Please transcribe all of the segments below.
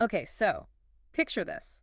Okay, so picture this.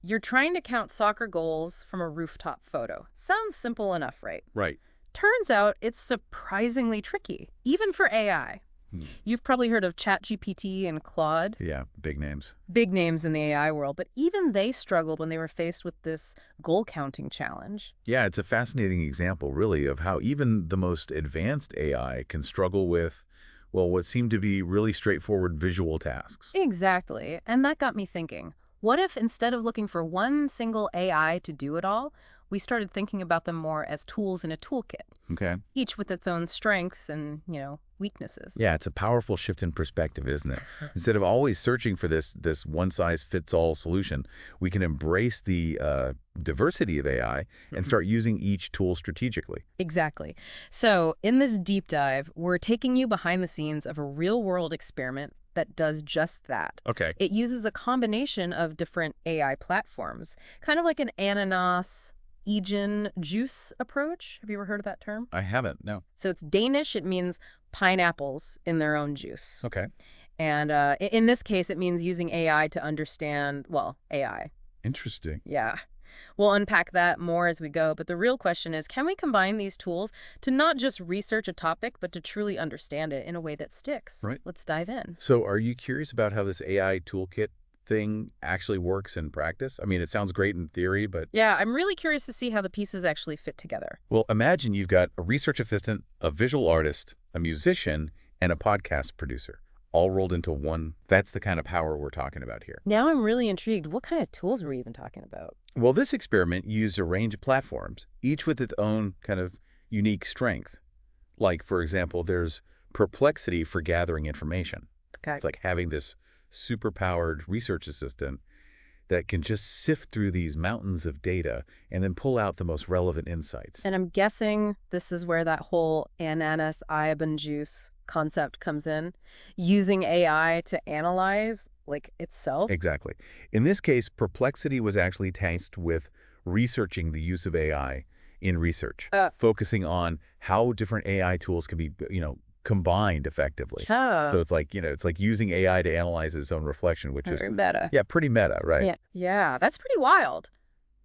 You're trying to count soccer goals from a rooftop photo. Sounds simple enough, right? Right. Turns out it's surprisingly tricky, even for AI. Hmm. You've probably heard of ChatGPT and Claude, Yeah, big names. big names in the AI world, but even they struggled when they were faced with this goal counting challenge. Yeah, it's a fascinating example, really, of how even the most advanced AI can struggle with, well, what seem to be really straightforward visual tasks. Exactly. And that got me thinking, what if instead of looking for one single AI to do it all, we started thinking about them more as tools in a toolkit, Okay. each with its own strengths and, weaknesses? Yeah, it's a powerful shift in perspective, isn't it? Instead of always searching for this one-size-fits-all solution, we can embrace the diversity of AI and start using each tool strategically. Exactly. So, in this deep dive, we're taking you behind the scenes of a real-world experiment that does just that. Okay. It uses a combination of different AI platforms, kind of like an ananas, Egen juice approach. Have you ever heard of that term? I haven't, no. So it's Danish. It means pineapples in their own juice. Okay. And in this case, it means using AI to understand, well, AI. Interesting. Yeah. We'll unpack that more as we go, but the real question is, can we combine these tools to not just research a topic, but to truly understand it in a way that sticks? Right. Let's dive in. So are you curious about how this AI toolkit thing actually works in practice? I mean, it sounds great in theory, but, Yeah, I'm really curious to see how the pieces actually fit together. well, imagine you've got a research assistant, a visual artist, a musician, and a podcast producer, all rolled into one. That's the kind of power we're talking about here. Now I'm really intrigued. What kind of tools are we even talking about? Well, this experiment used a range of platforms, each with its own kind of unique strength. Like, for example, there's Perplexity for gathering information. Okay. It's like having this superpowered research assistant that can just sift through these mountains of data and then pull out the most relevant insights. And I'm guessing this is where that whole ananas iabon juice concept comes in, using AI to analyze, like, itself. Exactly. In this case, Perplexity was actually tasked with researching the use of AI in research, Uh, focusing on how different AI tools can be, combined effectively. huh. So it's like using AI to analyze its own reflection, which is, Very meta. yeah, pretty meta, right? Yeah. Yeah, that's pretty wild.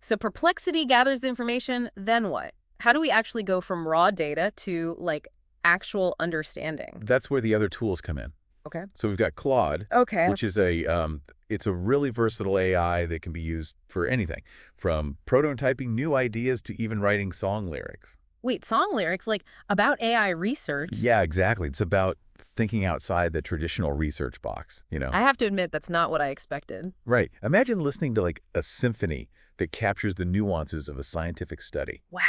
So Perplexity gathers the information, then what? How do we actually go from raw data to, like, actual understanding? That's where the other tools come in. Okay. So we've got Claude, Okay. which is it's a really versatile AI that can be used for anything, from prototyping new ideas to even writing song lyrics. Wait, song lyrics, like, about AI research? Yeah, exactly. It's about thinking outside the traditional research box. I have to admit, that's not what I expected. Right. Imagine listening to like a symphony that captures the nuances of a scientific study, Wow.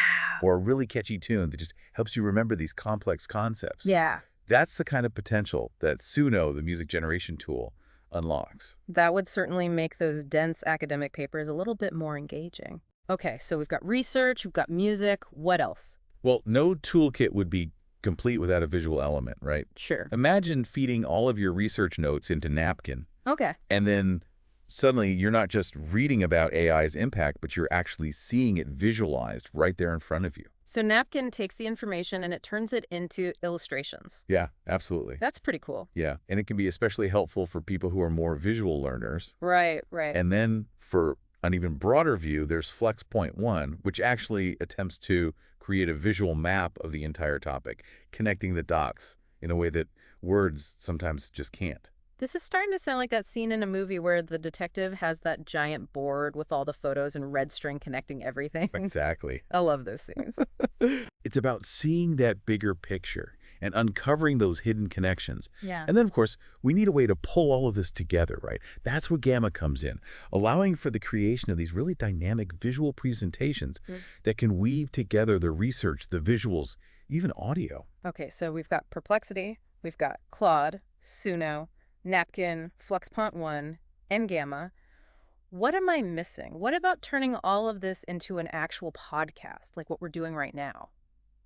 or a really catchy tune that just helps you remember these complex concepts. Yeah. That's the kind of potential that Suno, the music generation tool, unlocks. That would certainly make those dense academic papers a little bit more engaging. Okay, so we've got research, we've got music. What else? Well, no toolkit would be complete without a visual element, right? Sure. Imagine feeding all of your research notes into Napkin, Okay. and then suddenly you're not just reading about AI's impact, but you're actually seeing it visualized right there in front of you. So Napkin takes the information and it turns it into illustrations. Yeah, absolutely. That's pretty cool. Yeah, and it can be especially helpful for people who are more visual learners. Right, right. And then for an even broader view, there's Flex Point One, which actually attempts to create a visual map of the entire topic, connecting the dots in a way that words sometimes just can't. This is starting to sound like that scene in a movie where the detective has that giant board with all the photos and red string connecting everything. Exactly. I love those scenes. It's about seeing that bigger picture and uncovering those hidden connections. Yeah. And then, of course, we need a way to pull all of this together, right? That's where Gamma comes in, allowing for the creation of these really dynamic visual presentations that can weave together the research, the visuals, even audio. Okay, so we've got Perplexity, we've got Claude, Suno, Napkin, FluxPont 1, and Gamma. What am I missing? What about turning all of this into an actual podcast, like what we're doing right now?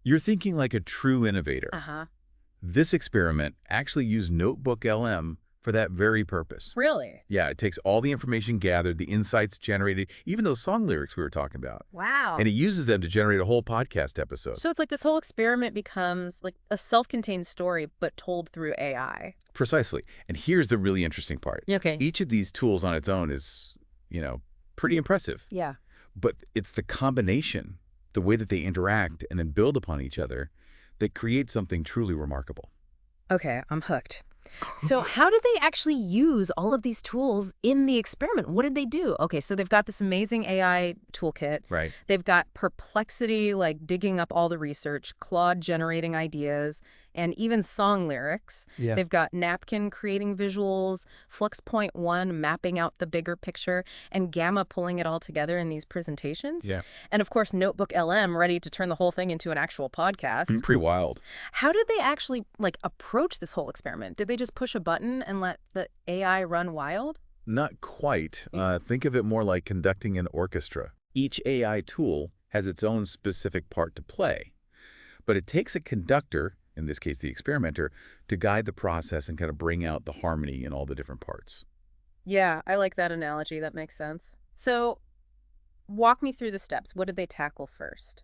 You're thinking like a true innovator. Uh-huh. This experiment actually used NotebookLM for that very purpose. Really? Yeah, it takes all the information gathered, the insights generated, even those song lyrics we were talking about, Wow. and it uses them to generate a whole podcast episode. So it's like this whole experiment becomes like a self-contained story, but told through AI. Precisely. And here's the really interesting part. Okay. Each of these tools on its own is, pretty impressive. Yeah. But it's the combination, the way that they interact and then build upon each other, that creates something truly remarkable. Okay, I'm hooked. So how did they actually use all of these tools in the experiment? What did they do? Okay, so they've got this amazing AI toolkit. Right. They've got Perplexity, like digging up all the research, Claude generating ideas, and even song lyrics. Yeah. They've got Napkin creating visuals, Flux.1 mapping out the bigger picture, and Gamma pulling it all together in these presentations. Yeah. And of course, NotebookLM ready to turn the whole thing into an actual podcast. Pretty wild. How did they actually approach this whole experiment? Did they just push a button and let the AI run wild? Not quite. Think of it more like conducting an orchestra. Each AI tool has its own specific part to play, but it takes a conductor, in this case the experimenter, to guide the process and kind of bring out the harmony in all the different parts. Yeah, I like that analogy. That makes sense. So walk me through the steps. What did they tackle first?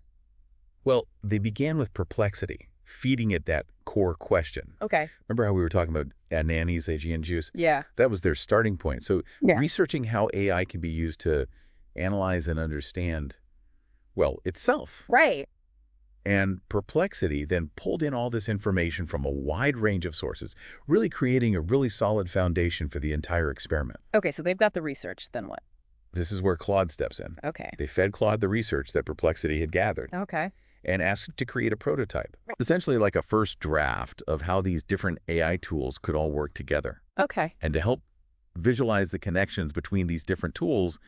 Well, they began with perplexity, feeding it that core question. Okay. Remember how we were talking about nannies, AG and juice? Yeah. That was their starting point. So Yeah. researching how AI can be used to analyze and understand, well, itself. Right. And Perplexity then pulled in all this information from a wide range of sources, really creating a really solid foundation for the entire experiment. Okay, so they've got the research. Then what? This is where Claude steps in. Okay. They fed Claude the research that Perplexity had gathered Okay. and asked it to create a prototype, essentially like a first draft of how these different AI tools could all work together. Okay. And to help visualize the connections between these different tools,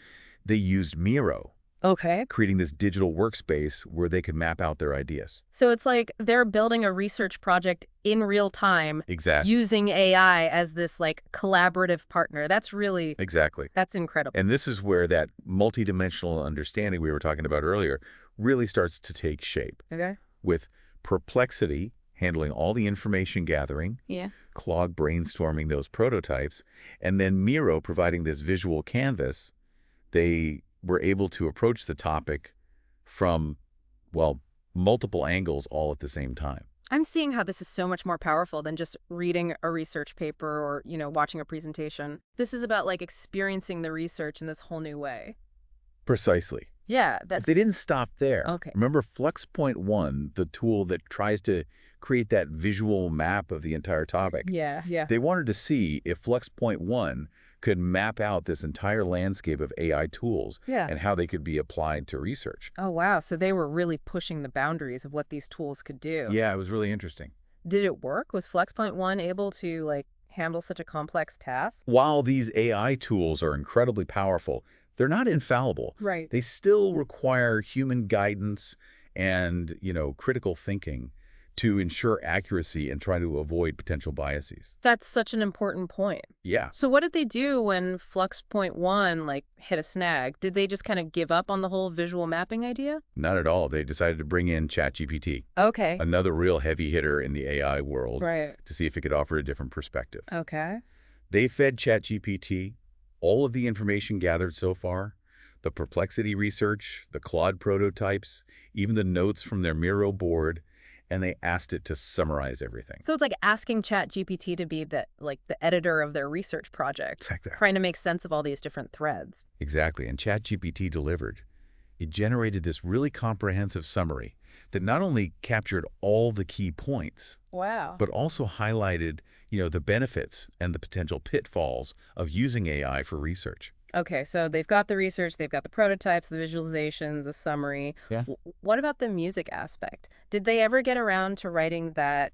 they used Miro, Okay. creating this digital workspace where they could map out their ideas. So it's like they're building a research project in real time Exactly. using AI as this collaborative partner. That's Exactly. that's incredible. And this is where that multidimensional understanding we were talking about earlier really starts to take shape, Okay. with Perplexity handling all the information gathering, Yeah. Claude brainstorming those prototypes, and then Miro providing this visual canvas. They were able to approach the topic from, well, multiple angles all at the same time. I'm seeing how this is so much more powerful than just reading a research paper or, watching a presentation. This is about experiencing the research in this whole new way. Precisely. Yeah, But that's they didn't stop there. Okay. Remember Flux.1, the tool that tries to create that visual map of the entire topic? Yeah. They wanted to see if Flux.1 could map out this entire landscape of AI tools Yeah. and how they could be applied to research. Oh, wow. So they were really pushing the boundaries of what these tools could do. Yeah, it was really interesting. Did it work? Was Flex.1 able to handle such a complex task? While these AI tools are incredibly powerful, they're not infallible. Right. They still require human guidance and, critical thinking to ensure accuracy and try to avoid potential biases. That's such an important point. Yeah. So what did they do when Flux.1 hit a snag? Did they just kind of give up on the whole visual mapping idea? Not at all. They decided to bring in ChatGPT, Okay. another real heavy hitter in the AI world, Right. to see if it could offer a different perspective. Okay. They fed ChatGPT all of the information gathered so far, the Perplexity research, the Claude prototypes, even the notes from their Miro board, and they asked it to summarize everything. So it's like asking ChatGPT to be the editor of their research project, Like that. trying to make sense of all these different threads. Exactly, and ChatGPT delivered. It generated this really comprehensive summary that not only captured all the key points, Wow. but also highlighted, the benefits and the potential pitfalls of using AI for research. Okay, so they've got the research, they've got the prototypes, the visualizations, a summary. Yeah. What about the music aspect? Did they ever get around to writing that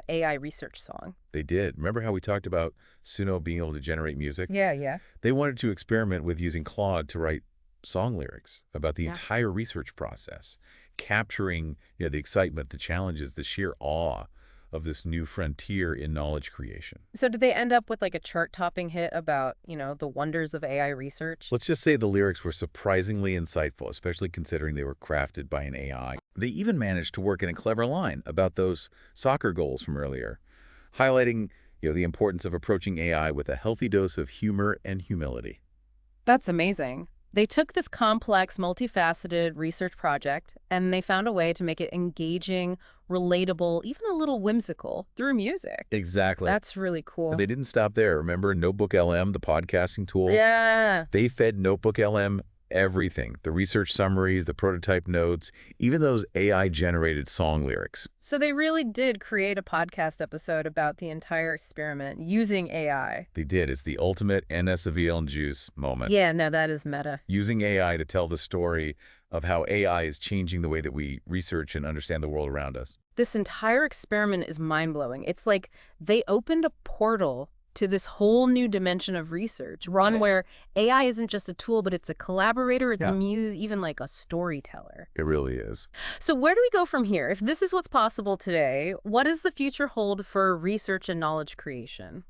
AI research song? They did. Remember how we talked about Suno being able to generate music? Yeah. They wanted to experiment with using Claude to write song lyrics about the Yeah. entire research process, capturing, the excitement, the challenges, the sheer awe of this new frontier in knowledge creation. So did they end up with a chart-topping hit about, the wonders of AI research? Let's just say the lyrics were surprisingly insightful, especially considering they were crafted by an AI. They even managed to work in a clever line about those soccer goals from earlier, highlighting, The importance of approaching AI with a healthy dose of humor and humility. That's amazing. They took this complex, multifaceted research project and they found a way to make it engaging, relatable, even a little whimsical through music. Exactly. That's really And cool. they didn't stop there. Remember NotebookLM, the podcasting tool? Yeah. They fed NotebookLM everything, the research summaries, the prototype notes, even those AI-generated song lyrics. So they really did create a podcast episode about the entire experiment using AI. They did. It's the ultimate NSVL and juice moment. Yeah, no, that is meta. Using AI to tell the story of how AI is changing the way that we research and understand the world around us. This entire experiment is mind-blowing. It's like they opened a portal to this whole new dimension of research, one where AI isn't just a tool, but it's a collaborator, it's a muse, even like a storyteller. It really is. So where do we go from here? If this is what's possible today, what does the future hold for research and knowledge creation?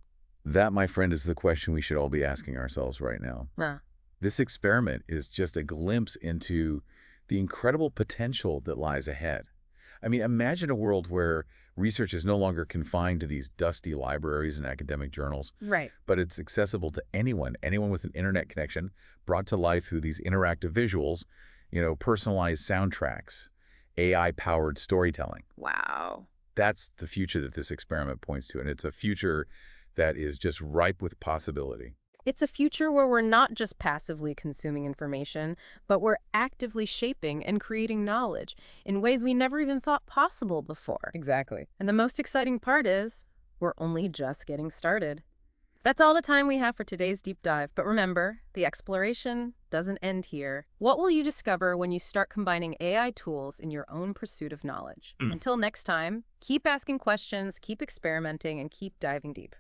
That, my friend, is the question we should all be asking ourselves right now. Huh. This experiment is just a glimpse into the incredible potential that lies ahead. I mean, imagine a world where research is no longer confined to these dusty libraries and academic journals, Right. but it's accessible to anyone with an internet connection, brought to life through these interactive visuals, personalized soundtracks, AI-powered storytelling. Wow. That's the future that this experiment points to, and it's a future that is just ripe with possibility. It's a future where we're not just passively consuming information, but we're actively shaping and creating knowledge in ways we never even thought possible before. Exactly. And the most exciting part is we're only just getting started. That's all the time we have for today's deep dive. But remember, the exploration doesn't end here. What will you discover when you start combining AI tools in your own pursuit of knowledge? Until next time, keep asking questions, keep experimenting, and keep diving deep.